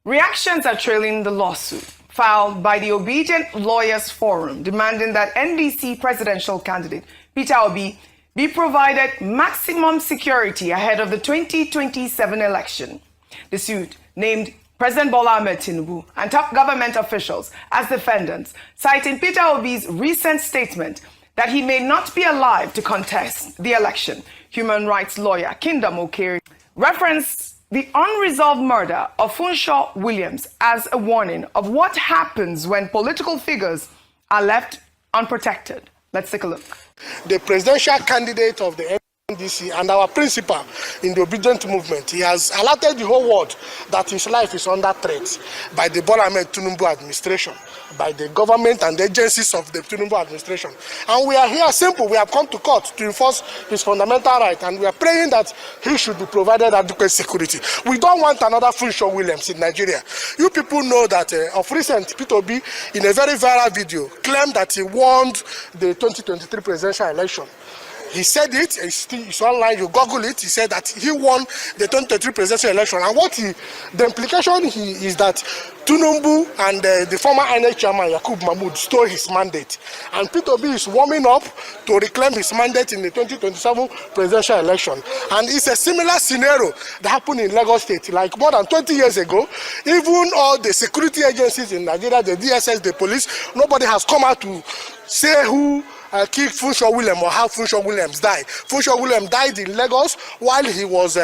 Reactions are trailing the lawsuit filed by the Obidient Lawyers Forum, demanding that NDC Presidential Candidate Obi be provided maximum security ahead of the 2027 election. The suit named President Bola Ahmed Tinubu and top government officials as defendants, citing Peter Obi's recent statement that he may not be alive to contest the election. Human rights lawyer Kingdom Okere referenced the unresolved murder of Funshaw Williams as a warning of what happens when political figures are left unprotected. Let's take a look. The presidential candidate of the NDC and our principal in the Obidient movement, he has alerted the whole world that his life is under threat by the Bola Ahmed Tinubu administration, by the government and the agencies of the Tinubu administration. And we are here simple. We have come to court to enforce his fundamental right, and we are praying that he should be provided adequate security. We don't want another Funshaw Williams in Nigeria. You people know that of recent, Peter Obi, in a very viral video, claimed that he won the 2023 presidential election. He said it, it's online, you Google it, he said that he won the 2023 presidential election. And the implication is that Tinubu and the former INEC chairman, Yakub Mahmoud, stole his mandate. And Peter Obi is warming up to reclaim his mandate in the 2027 presidential election. And it's a similar scenario that happened in Lagos State. Like more than 20 years ago, even all the security agencies in Nigeria, the DSS, the police, nobody has come out to say who killed Funshaw Williams or how Funshaw Williams died. Funshaw Williams died in Lagos while he was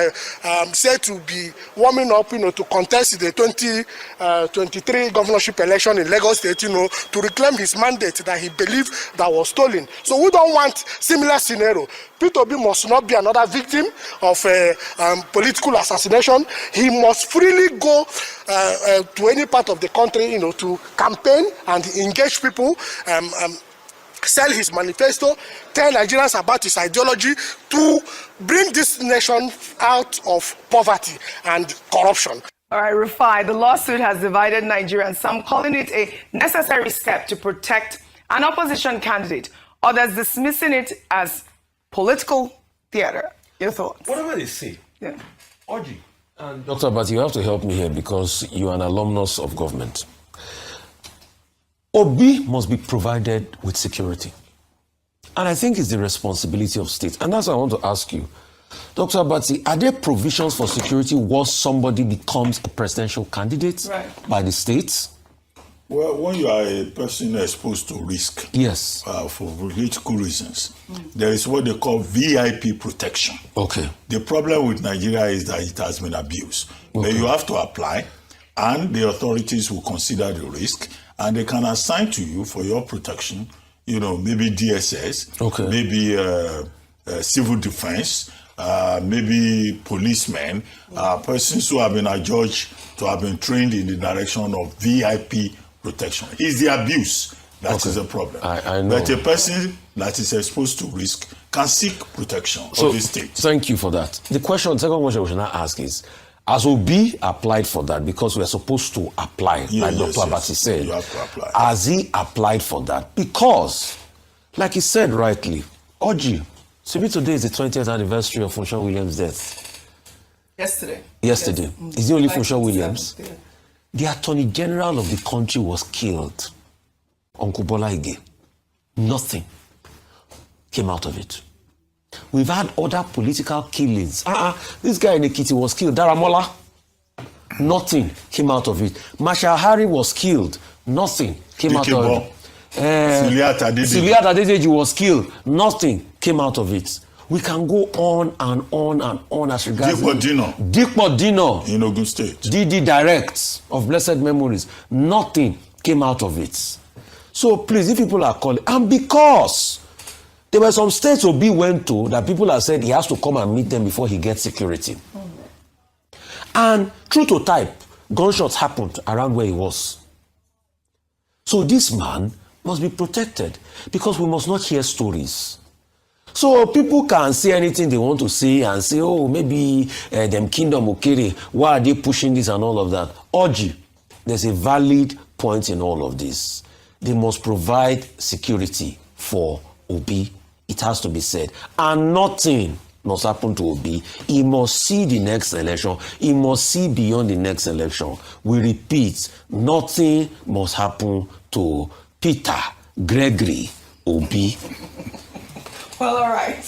said to be warming up, to contest the 2023 governorship election in Lagos State, to reclaim his mandate that he believed that was stolen. So we don't want similar scenario. Peter Obi must not be another victim of political assassination. He must freely go to any part of the country, to campaign and engage people. Sell his manifesto, tell Nigerians about his ideology to bring this nation out of poverty and corruption. All right, Rufai, the lawsuit has divided Nigerians, some calling it a necessary step to protect an opposition candidate, others dismissing it as political theater. Your thoughts? Whatever they say. Yeah. Oji. And Dr. Abati, you have to help me here because you are an alumnus of government. Obi must be provided with security. And I think it's the responsibility of states. And that's what I want to ask you. Dr. Abati, are there provisions for security once somebody becomes a presidential candidate by the states? Well, when you are a person exposed to risk, yes, for political reasons, there is what they call VIP protection. Okay. The problem with Nigeria is that it has been abused. Okay. But you have to apply, and the authorities will consider the risk, and they can assign to you for your protection, maybe DSS, okay, maybe civil defense, maybe policemen, persons who have been adjudged to have been trained in the direction of VIP protection. It's the abuse that is a problem. I know. But a person that is exposed to risk can seek protection of the state. Thank you for that. The second question we should now ask is, has Obi applied for that? Because we are supposed to apply, like Dr. Abati said. You have to apply. Has he applied for that? Because, like he said rightly, Oji, today is the 20th anniversary of Funshaw Williams' death. Yesterday. Yes. Is the only Funshaw Williams? Yeah. The Attorney General of the country was killed. Uncle Bola Ige. Nothing came out of it. We've had other political killings. This guy in Ekiti was killed. Daramola. Nothing came out of it. Marshal Harry was killed. Nothing came out of it. Suliat Adedeji was killed. Nothing came out of it. We can go on and on and on as regards Dikpo Dino in Ogun State. DD Direct of blessed memories. Nothing came out of it. So please, if people are calling, and because there were some states Obi went to that people have said he has to come and meet them before he gets security. And true to type, gunshots happened around where he was. So this man must be protected because we must not hear stories. So people can say anything they want to say and say, oh, maybe them Kingdom Okere, why are they pushing this and all of that? Oji, there's a valid point in all of this. They must provide security for Obi. It has to be said. And nothing must happen to Obi. He must see the next election. He must see beyond the next election. We repeat, nothing must happen to Peter Gregory Obi. Well, all right.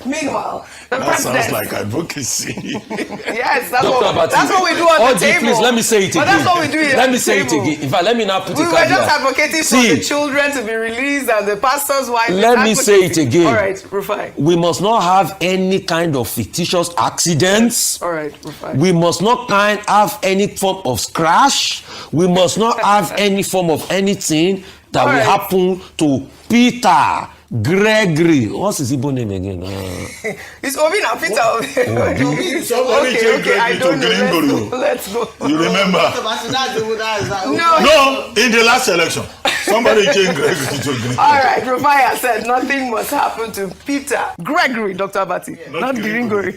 Meanwhile, the That president. sounds like advocacy. Yes, that's what we do on the table. Please, let me say it again. But that's what we do here. Let on me the say it table. again. In fact, let me now put We it were just advocating for the children to be released and the pastor's wife. Let me say it again. All right, Rufai. We must not have any kind of fictitious accidents. All right, Rufai. We must not have any form of crash. We must not have any form of anything that will happen to Peter Gregory. What's his Igbo name again? It's Obi now, Peter. Somebody change I don't Gregory know. to Gringo. Let's go. You remember? No. No, in the last election, somebody changed Gregory to Gringo. All right, Rufai said nothing must happen to Peter Gregory, Dr. Abati, not Gringori.